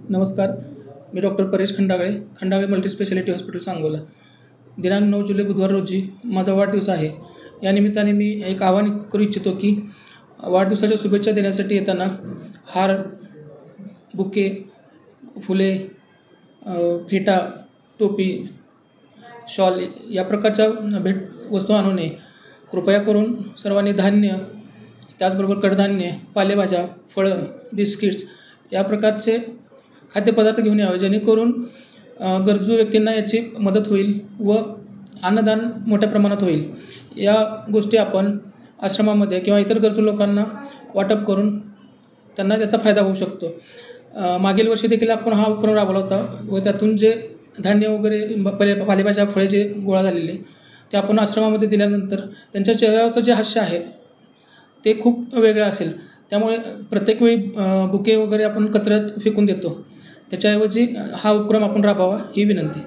नमस्कार. मी doctor Paresh Khandagale multispeciality hospital Sangola. दिनांक 9 जुलै बुधवार रोजी माझा वाढदिवस आहे. या निमित्ताने मी एक आवाहन करू इच्छितो की वाढदिवसाच्या शुभेच्छा देण्यासाठी येताना हार, बुके, फुले, फेटा, टोपी, शॉल या प्रकारच्या भेट वस्तू आणू नये. कृपया करून सर्वांनी धान्य, त्याचबरोबर कडधान्य, पालेभाज्या, फळं, बिस्किट्स या प्रकारचे खाद्यपदार्थ घेऊन यावे, जेणेकरून गरजू व्यक्तींना याची मदत होईल व अन्नदान मोठ्या प्रमाणात होईल. या गोष्टी आपण आश्रमामध्ये किंवा इतर गरजू लोकांना वाटप करून त्यांना त्याचा फायदा होऊ शकतो. मागील वर्षी देखील आपण हा उपक्रम राबवला होता व त्यातून जे धान्य वगैरे पालेभाज्या, फळे जे गोळा झालेले ते आपण आश्रमामध्ये दिल्यानंतर त्यांच्या चेहऱ्यावरचं जे हास्य आहे ते खूप वेगळं असेल. त्यामुळे प्रत्येक वेळी बुके वगैरे आपण कचऱ्यात फेकून देतो. त्याच्याऐवजी हा उपक्रम आपण राबवावा ही विनंती.